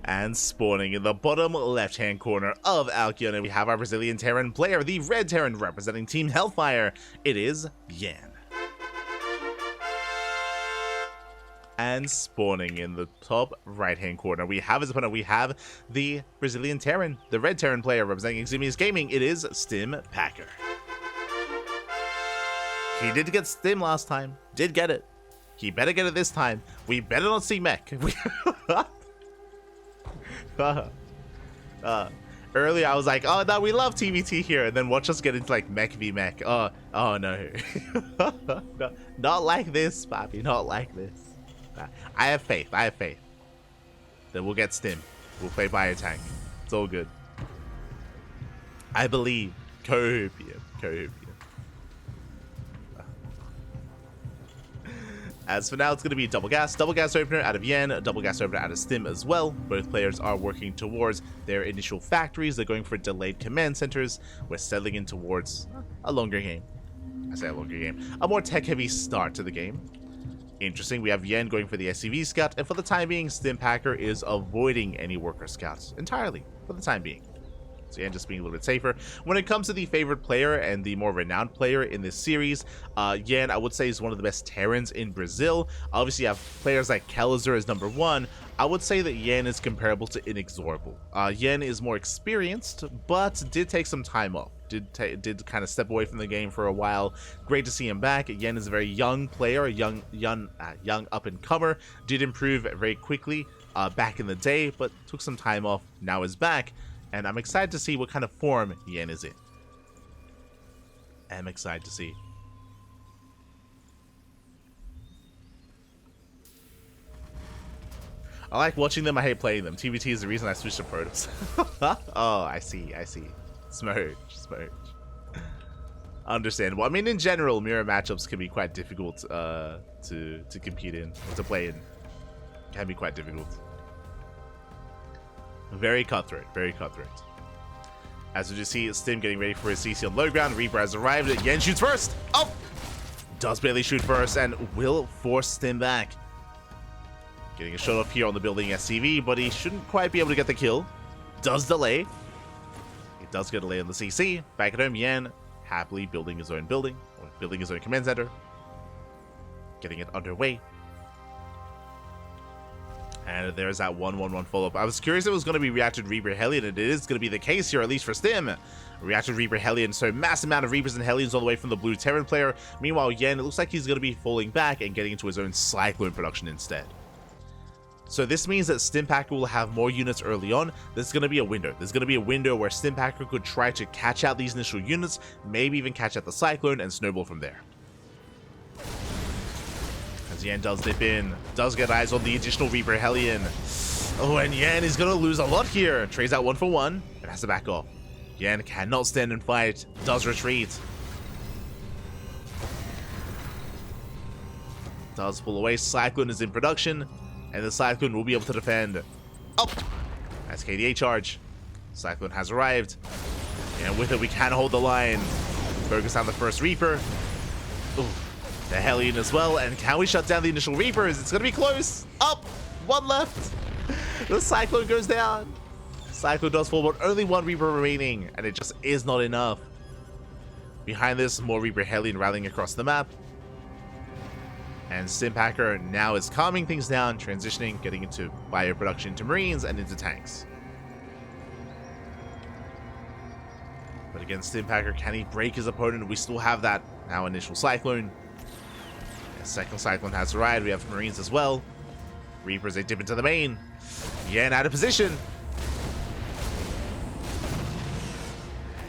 And spawning in the bottom left-hand corner of Alkion, we have our Brazilian Terran player, the Red Terran representing Team Hellfire. It is Yan. And spawning in the top right-hand corner, we have his opponent. We have the Brazilian Terran, the Red Terran player representing Ximius Gaming. It is StimPacker. He did get Stim last time. Did get it. He better get it this time. We better not see mech. Earlier I was like, oh no, we love TvT here, and then watch us get into like mech v mech. Oh no. No, not like this, Bobby, not like this. I have faith that we'll get Stim. We'll play bio tank. It's all good. I believe. Copium. As for now, it's going to be double gas opener out of Yan, double gas opener out of Stim as well. Both players are working towards their initial factories. They're going for delayed command centers. We're settling in towards a longer game. I say a longer game. A more tech-heavy start to the game. Interesting, we have Yan going for the SCV scout, and for the time being, StimPacker is avoiding any worker scouts entirely, for the time being. So Yan just being a little bit safer. When it comes to the favorite player and the more renowned player in this series, Yan, I would say, is one of the best Terrans in Brazil. Obviously, you have players like Kalizer as number one. I would say that Yan is comparable to Inexorable. Yan is more experienced, but did take some time off. Did kind of step away from the game for a while. Great to see him back. Yan is a very young player, a young up-and-comer. Did improve very quickly back in the day, but took some time off. Now is back. And I'm excited to see what kind of form Yan is in. I'm excited to see. I like watching them, I hate playing them. TvT is the reason I switched to Protoss. Oh, I see. Smirch. Understandable. I mean, in general, mirror matchups can be quite difficult to compete in, or to play in. Can be quite difficult. Very cutthroat. As we just see Stim getting ready for his CC on low ground. Reaper has arrived. Yan shoots first. Oh! Does barely shoot first and will force Stim back. Getting a shot off here on the building SCV, but he shouldn't quite be able to get the kill. Does delay. It does get a delay on the CC. Back at home, Yan happily building his own building, or building his own command center. Getting it underway. And there's that 1-1-1 follow-up. I was curious if it was going to be Reacted Reaper Hellion, and it is going to be the case here, at least for Stim. Reacted Reaper Hellion, so massive amount of Reapers and Hellions all the way from the blue Terran player. Meanwhile, Yan, it looks like he's going to be falling back and getting into his own Cyclone production instead. So this means that StimPacker will have more units early on. There's going to be a window. There's going to be a window where StimPacker could try to catch out these initial units, maybe even catch out the Cyclone and snowball from there. As Yan does dip in, does get eyes on the additional Reaper Hellion. Oh, and Yan is going to lose a lot here. Trades out 1 for 1 and has to back off. Yan cannot stand and fight, does retreat. Does pull away, Cyclone is in production, and the Cyclone will be able to defend. Oh! That's KDA charge. Cyclone has arrived, and with it we can hold the line. Focus on the first Reaper. Ooh. The Hellion as well, and can we shut down the initial Reapers? It's gonna be close. Up, 1 left. The Cyclone goes down. Cyclone does fall, but only 1 Reaper remaining, and it just is not enough. Behind this, more Reaper Hellion rallying across the map. And StimPacker now is calming things down, transitioning, getting into bio production, into Marines, and into tanks. But again, StimPacker, can he break his opponent? We still have that now initial Cyclone. Second Cyclone has arrived. We have Marines as well. Reapers, they dip into the main. Yan out of position.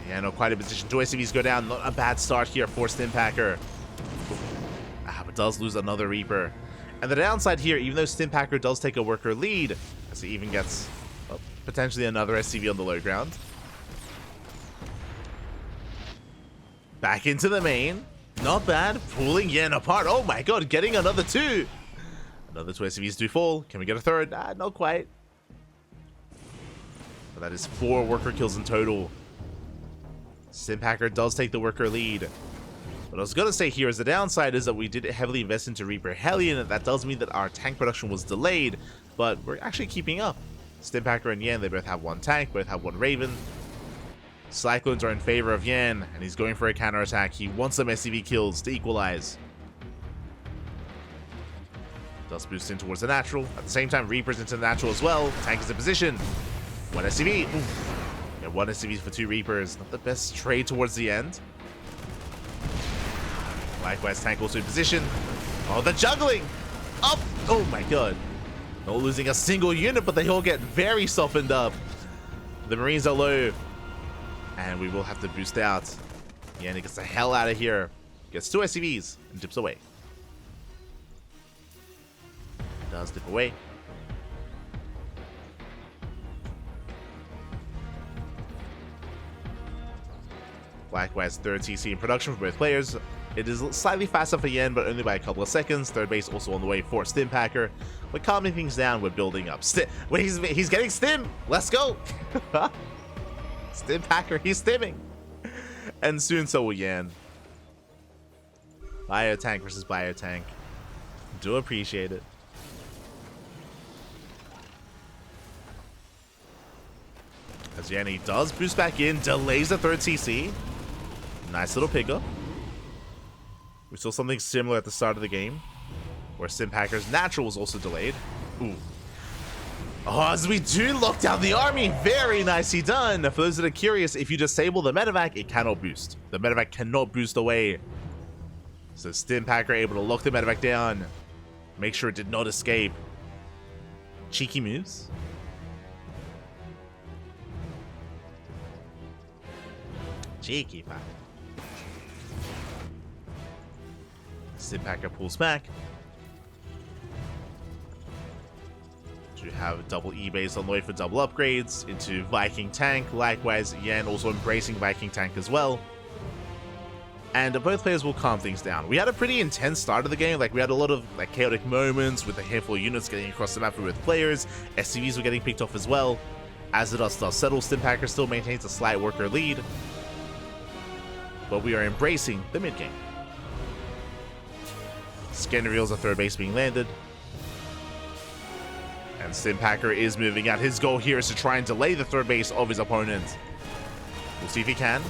Yeah, no, quite a position. 2 SCVs go down. Not a bad start here for StimPacker. But does lose another Reaper. And the downside here, even though StimPacker does take a worker lead, as he even gets potentially another SCV on the low ground. Back into the main. Not bad. Pulling Yan apart. Oh my god, getting another 2. Another 2 SCVs do fall. Can we get a third? Not quite. But that is 4 worker kills in total. StimPacker does take the worker lead. What I was going to say here is the downside is that we did heavily invest into Reaper Hellion, and that does mean that our tank production was delayed, but we're actually keeping up. StimPacker and Yan, they both have one tank, both have one Raven. Cyclones are in favor of Yan, and he's going for a counterattack. He wants some SCV kills to equalize. Does boost in towards the natural. At the same time, Reaper's into the natural as well. Tank is in position. One SCV. Yeah, one SCV for 2 Reapers. Not the best trade towards the end. Likewise, tank also in position. Oh, the juggling! Up! Oh my god. Not losing a single unit, but they all get very softened up. The Marines are low. And we will have to boost out. Yan gets the hell out of here. Gets 2 SCVs and dips away. Does dip away. Likewise, third TC in production for both players. It is slightly faster for Yan, but only by a couple of seconds. Third base also on the way for StimPacker. We're calming things down. We're building up. Wait, he's getting stim. Let's go. StimPacker, he's stimming. And soon so will Yan. Biotank versus Biotank. Do appreciate it. As Yanni does boost back in, delays the third TC. Nice little pickup. We saw something similar at the start of the game, where StimPacker's natural was also delayed. Ooh. Oh, as we do lock down the army. Very nicely done. For those that are curious, if you disable the medevac, it cannot boost. The medevac cannot boost away. So StimPacker able to lock the medevac down. Make sure it did not escape. Cheeky moves. Cheeky pack. StimPacker pulls back. To have double E-base on the way for double upgrades into Viking tank. Likewise, Yan also embracing Viking tank as well. And both players will calm things down. We had a pretty intense start of the game. Like, we had a lot of chaotic moments with a handful of units getting across the map for both players. SCVs were getting picked off as well. As the dust does settle, StimPacker still maintains a slight worker lead. But we are embracing the mid game. Scan reveals a third base being landed. And StimPacker is moving out. His goal here is to try and delay the third base of his opponent. We'll see if he can.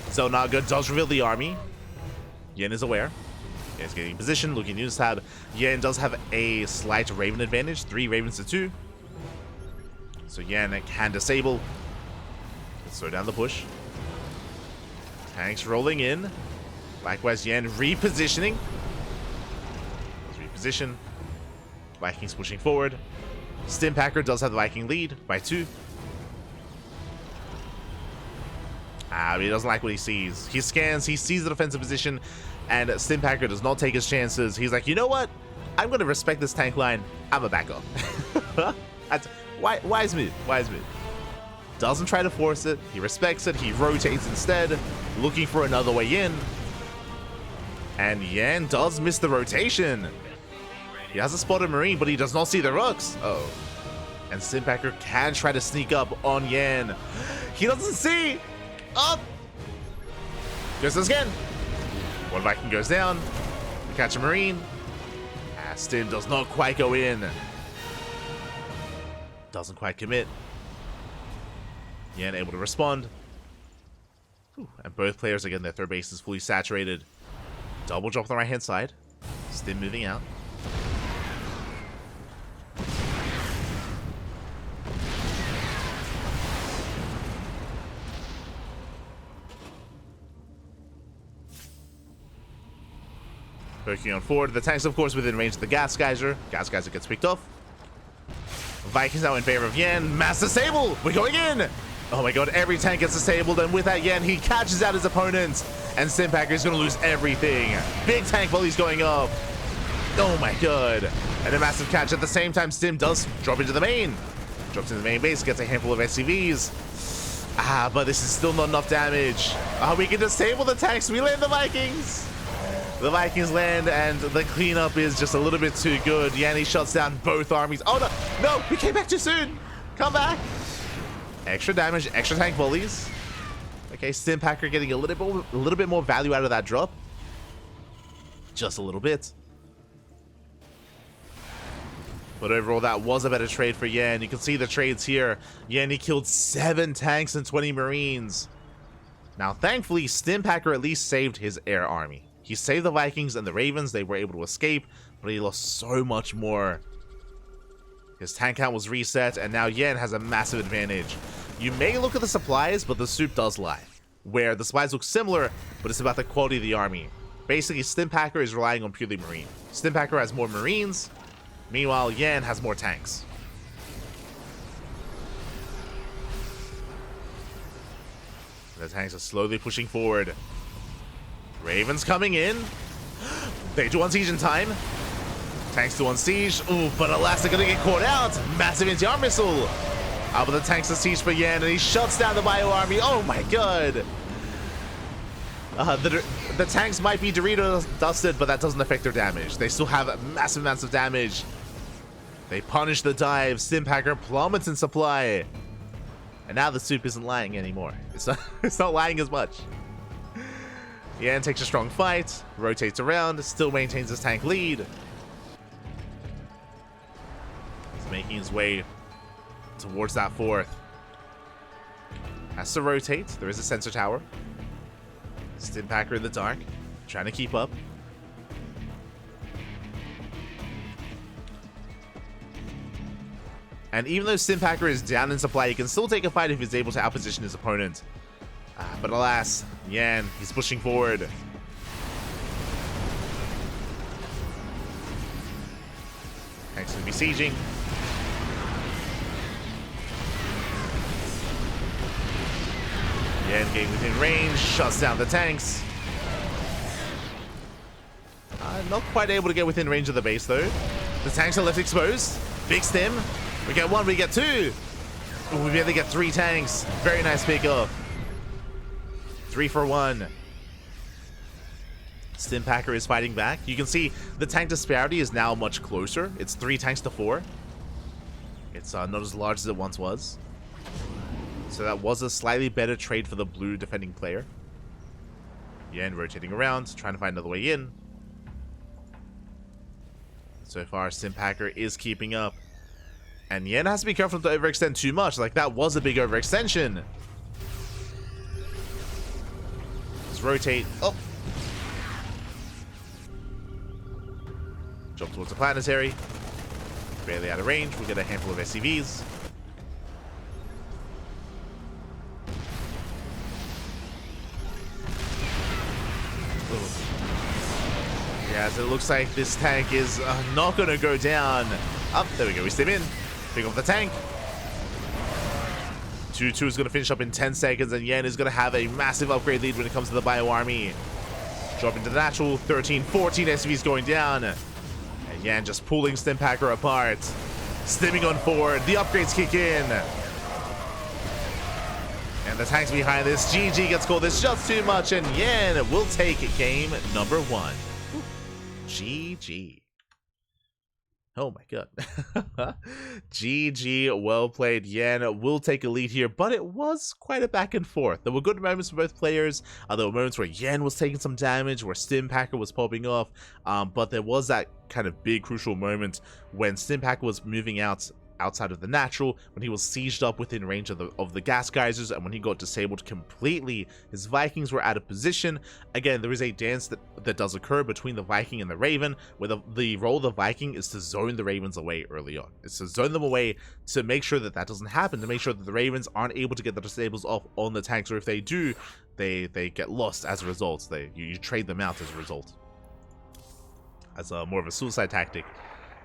Zelnaga does reveal the army. Yan is aware. Yan's getting in position, looking units tab. Yan does have a slight Raven advantage, 3 Ravens to 2. So Yan can disable. Let's slow down the push. Tanks rolling in. Likewise, Yan repositioning. Let's reposition. Vikings pushing forward. StimPacker does have the Viking lead by 2. But he doesn't like what he sees. He scans, he sees the defensive position, and StimPacker does not take his chances. He's like, you know what? I'm going to respect this tank line. I'm a back up. That's wise move. Wise move. Doesn't try to force it. He respects it. He rotates instead, looking for another way in. And Yan does miss the rotation. He has a spotted Marine, but he does not see the rooks. Oh. And StimPacker can try to sneak up on Yan. He doesn't see. Up. Goes again. One Viking goes down. We catch a Marine. Stim does not quite go in. Doesn't quite commit. Yan able to respond. And both players, again, their third base is fully saturated. Double drop on the right hand side. Stim moving out. Poking on forward. The tanks, of course, within range of the Gas Geyser. Gas Geyser gets picked off. Vikings now in favor of Yan. Mass disable! We're going in! Oh my god, every tank gets disabled, and with that, Yan, he catches out his opponent. And StimPacker is going to lose everything. Big tank volleys going up. Oh my god. And a massive catch. At the same time, Stim does drop into the main. Drops into the main base, gets a handful of SCVs. But this is still not enough damage. We can disable the tanks. We land the Vikings. The Vikings land, and the cleanup is just a little bit too good. Yanni shuts down both armies. Oh no, no, we came back too soon. Come back. Extra damage, extra tank volleys. Okay, StimPacker getting a little bit more value out of that drop. Just a little bit. But overall, that was a better trade for Yan. You can see the trades here. Yan, he killed 7 tanks and 20 marines. Now, thankfully, StimPacker at least saved his air army. He saved the Vikings and the Ravens. They were able to escape, but he lost so much more. His tank count was reset, and now Yan has a massive advantage. You may look at the supplies, but the soup does lie. Where the supplies look similar, but it's about the quality of the army. Basically, StimPacker is relying on purely marine. StimPacker has more marines, meanwhile, Yan has more tanks. The tanks are slowly pushing forward. Ravens coming in. They do unsiege in time. Tanks do unsiege. Ooh, but alas, they're gonna get caught out. Massive anti-arm missile. But the tanks are siege for Yan, and he shuts down the bio army. Oh my god. The tanks might be Dorito dusted, but that doesn't affect their damage. They still have massive amounts of damage. They punish the dive. StimPacker plummets in supply. And now the soup isn't lying anymore. It's not lying as much. Yan takes a strong fight, rotates around, still maintains his tank lead. He's making his way towards that fourth. Has to rotate. There is a sensor tower. StimPacker in the dark, trying to keep up. And even though StimPacker is down in supply, he can still take a fight if he's able to outposition his opponent. But alas, Yan, he's pushing forward. Tanks gonna be sieging. Yan getting within range, shuts down the tanks. Not quite able to get within range of the base though. The tanks are left exposed. Big stim. We get 1, we get 2. Ooh, we barely get 3 tanks. Very nice pickup. 3 for 1. StimPacker is fighting back. You can see the tank disparity is now much closer. It's 3 tanks to 4. It's not as large as it once was. So that was a slightly better trade for the blue defending player. Yan rotating around, trying to find another way in. So far, StimPacker is keeping up. And Yan has to be careful not to overextend too much. Like, that was a big overextension. Let's rotate. Oh. Jump towards the planetary. Barely out of range. We get a handful of SCVs. Yeah, so it looks like this tank is not going to go down. Up, there we go. We stim in. Pick up the tank. 2-2 is going to finish up in 10 seconds, and Yan is going to have a massive upgrade lead when it comes to the bio army. Drop into the natural. 13, 14 SCVs going down. And Yan just pulling StimPacker apart. Stimming on forward. The upgrades kick in. And the tanks behind this. GG gets called. It's just too much, and Yan will take game number 1. GG. Oh my god. GG, well played. Yan will take a lead here, but it was quite a back and forth. There were good moments for both players. There were moments where Yan was taking some damage, where StimPacker was popping off, but there was that kind of big crucial moment when StimPacker was moving outside of the natural, when he was sieged up within range of the gas geysers, and when he got disabled completely. His Vikings were out of position. Again, there is a dance that does occur between the Viking and the Raven, where the role of the Viking is to zone the Ravens away early on. It's to zone them away to make sure that doesn't happen, to make sure that the Ravens aren't able to get the disables off on the tanks, or if they do, they get lost as a result. You trade them out as a result, as more of a suicide tactic.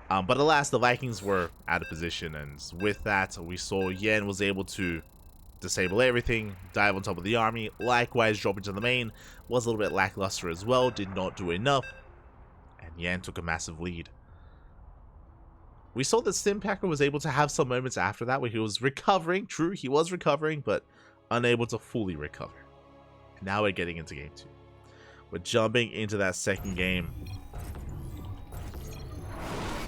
But alas, the Vikings were out of position, and with that, we saw Yan was able to disable everything, dive on top of the army, likewise drop into the main, was a little bit lackluster as well, did not do enough, and Yan took a massive lead. We saw that StimPacker was able to have some moments after that where he was recovering. True, he was recovering, but unable to fully recover. And now we're getting into game 2. We're jumping into that second game.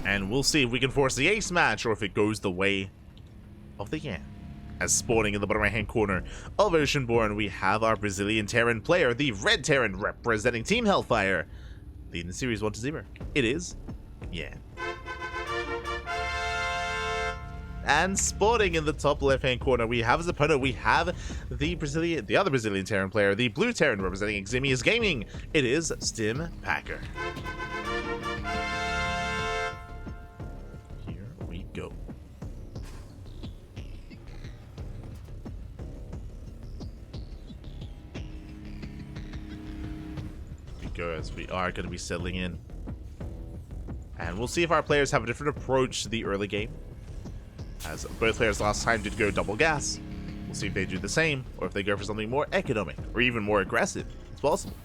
And we'll see if we can force the ace match, or if it goes the way of the Yan. As spawning in the bottom right hand corner of Oceanborn, we have our Brazilian Terran player, the Red Terran representing Team Hellfire, leading the series 1-0. It is Yan. And spawning in the top left-hand corner, we have as opponent, we have the other Brazilian Terran player, the blue Terran representing Ximius Gaming. It is StimPacker. Here we go. As we are going to be settling in, and we'll see if our players have a different approach to the early game, as both players last time did go double gas. We'll see if they do the same, or if they go for something more economic or even more aggressive. It's possible.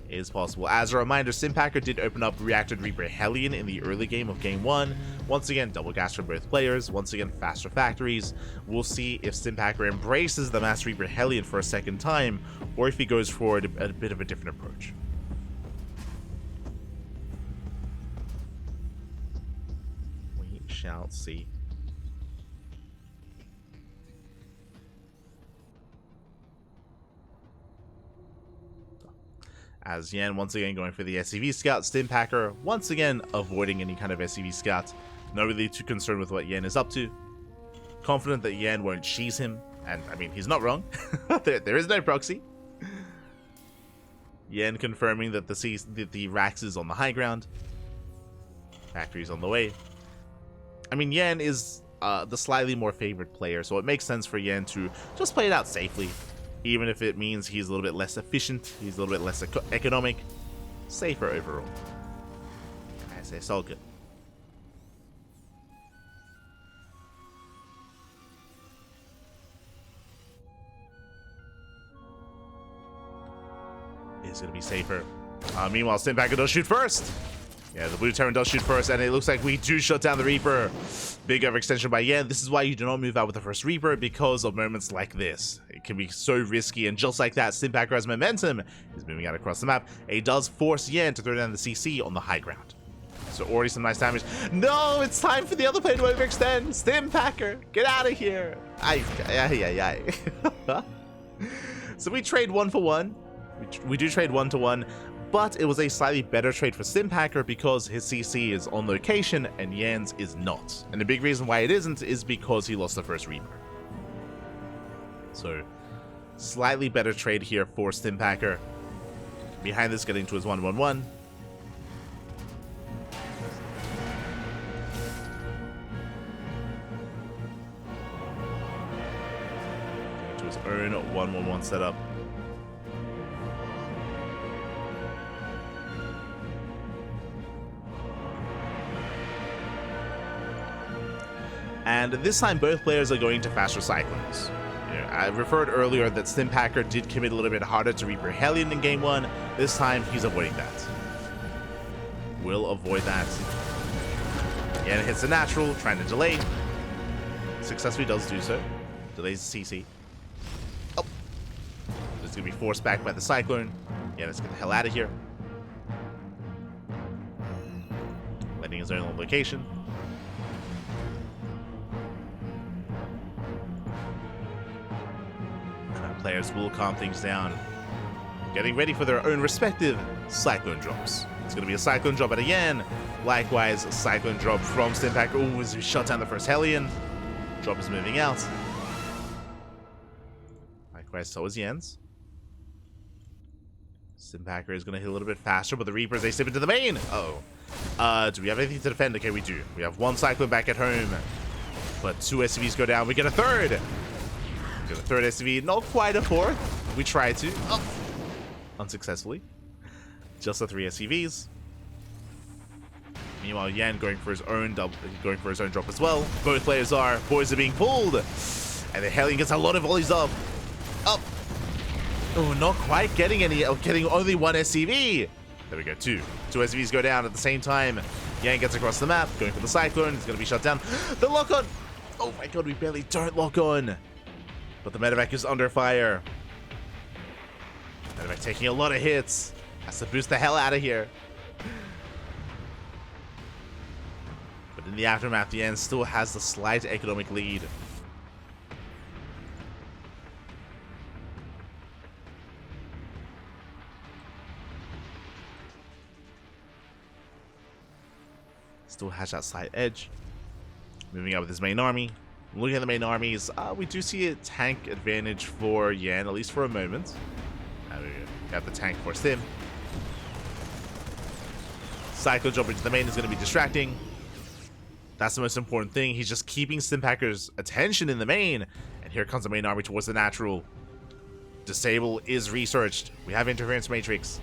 It is possible. As a reminder, StimPacker did open up Reacted Reaper Hellion in the early game of Game 1. Once again, double gas for both players. Once again, faster factories. We'll see if StimPacker embraces the Master Reaper Hellion for a second time, or if he goes for a bit of a different approach. We shall see. As Yan once again going for the SCV scout, StimPacker once again avoiding any kind of SCV scout. Not really too concerned with what Yan is up to. Confident that Yan won't cheese him, and I mean, he's not wrong. there is no proxy. Yan confirming that the Rax is on the high ground. Factory's on the way. I mean, Yan is the slightly more favored player, so it makes sense for Yan to just play it out safely. Even if it means he's a little bit less efficient, he's a little bit less economic, safer overall. I say it's all good. It's going to be safer. Meanwhile, StimPacker does shoot first. Yeah, the blue Terran does shoot first, and it looks like we do shut down the Reaper. Big overextension by Yan. This is why you do not move out with the first Reaper, because of moments like this. It can be so risky, and just like that, StimPacker has momentum. He's moving out across the map. It does force Yan to throw down the CC on the high ground. So already some nice damage. No, it's time for the other player to overextend. StimPacker, get out of here. So we trade 1-for-1. We do trade 1-to-1. But it was a slightly better trade for StimPacker because his CC is on location and Yan's is not. And the big reason why it isn't is because he lost the first Reaper. So, slightly better trade here for StimPacker. Behind this, getting to his 1-1-1. Getting to his own 1-1-1 setup. And this time, both players are going to faster Cyclones. I referred earlier that StimPacker did commit a little bit harder to Reaper Hellion in Game 1. This time, he's avoiding that. Will avoid that. Yeah, it hits the natural, trying to delay. Successfully does do so. Delays the CC. Oh! It's going to be forced back by the Cyclone. Yeah, let's get the hell out of here. Landing his own location. Players will calm things down, getting ready for their own respective Cyclone drops. It's going to be a Cyclone drop at a Yan. Likewise, a Cyclone drop from StimPacker. Oh, as we shut down the first Hellion. Drop is moving out. Likewise, so is Yan's. StimPacker is going to hit a little bit faster, but the Reapers, they slip into the main. Uh-oh. Do we have anything to defend? Okay, we do. We have one Cyclone back at home, but two SCVs go down. We get a third. The third SCV, not quite a fourth. We tried to. Oh. Unsuccessfully. Just the 3 SCVs. Meanwhile, Yan going for his own drop as well. Both players are. Boys are being pulled. And the Hellion gets a lot of volleys up. Up. Oh, not quite getting any. Getting only one SCV. There we go, two. Two SCVs go down at the same time. Yan gets across the map, going for the Cyclone. It's going to be shut down. The lock-on. Oh my god, we barely don't lock on. But the medevac is under fire. Medevac taking a lot of hits. Has to boost the hell out of here. But in the aftermath, the Yan still has the slight economic lead. Still has that side edge. Moving out with his main army. Looking at the main armies, we do see a tank advantage for Yan, at least for a moment. We have the tank for Stim. Cycle jumping to the main is going to be distracting. That's the most important thing. He's just keeping StimPacker's attention in the main. And here comes the main army towards the natural. Disable is researched. We have interference matrix.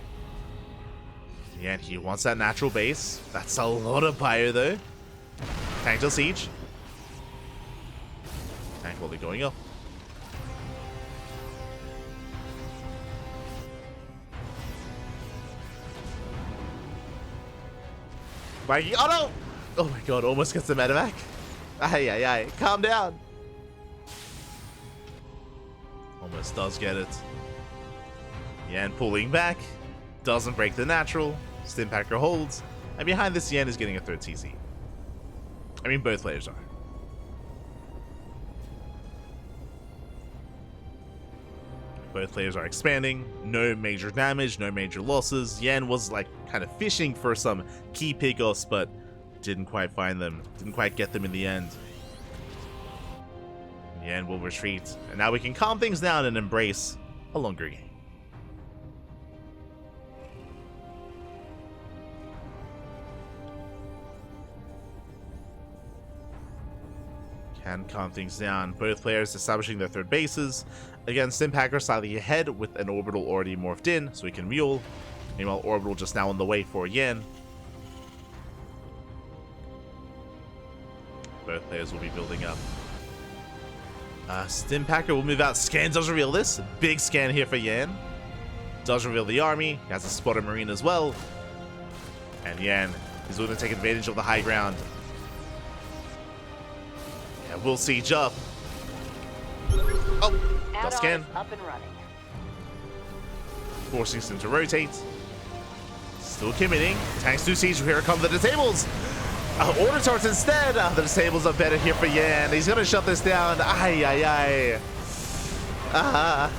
Yeah, and he wants that natural base. That's a lot of fire though. Tank till siege. Tank while they're going up. Mikey, oh no! Oh my god, almost gets the medevac. Ay, ay, ay. Calm down. Almost does get it. Yan pulling back. Doesn't break the natural. StimPacker holds. And behind this, Yan is getting a third TC. I mean, both players are. Both players are expanding. No major damage, no major losses. Yan was like kind of fishing for some key pickoffs, but didn't quite find them. Didn't quite get them in the end. Yan will retreat. And now we can calm things down and embrace a longer game. Can calm things down. Both players establishing their third bases. Again, StimPacker slightly ahead with an orbital already morphed in, so he can mule. Meanwhile, orbital just now on the way for Yan. Both players will be building up. StimPacker will move out. Scan does reveal this. Big scan here for Yan. Does reveal the army. He has a spotter marine as well. And Yan is going to take advantage of the high ground. Yeah, we'll siege up. Oh, does scan. Up and running. Forcing Stim to rotate. Still committing. Tanks do siege. Here come the disables. Order turrets instead. The disables are better here for Yan. He's gonna shut this down. Ay, ay, ay.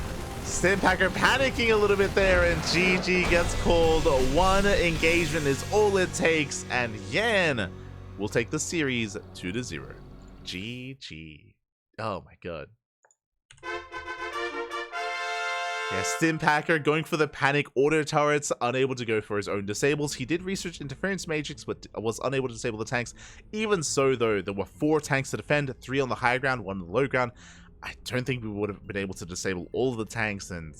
StimPacker panicking a little bit there, and GG gets called. One engagement is all it takes, and Yan will take the series 2-0. GG. Oh my god. Yeah, StimPacker going for the panic auto turrets, unable to go for his own disables. He did research interference matrix, but was unable to disable the tanks. Even so, though, there were 4 tanks to defend, 3 on the high ground, 1 on the low ground. I don't think we would have been able to disable all of the tanks, and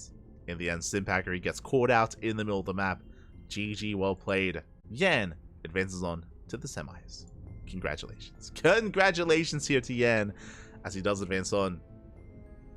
in the end, StimPacker, he gets caught out in the middle of the map. GG, well played. Yan advances on to the semis. Congratulations. Congratulations here to Yan, as he does advance on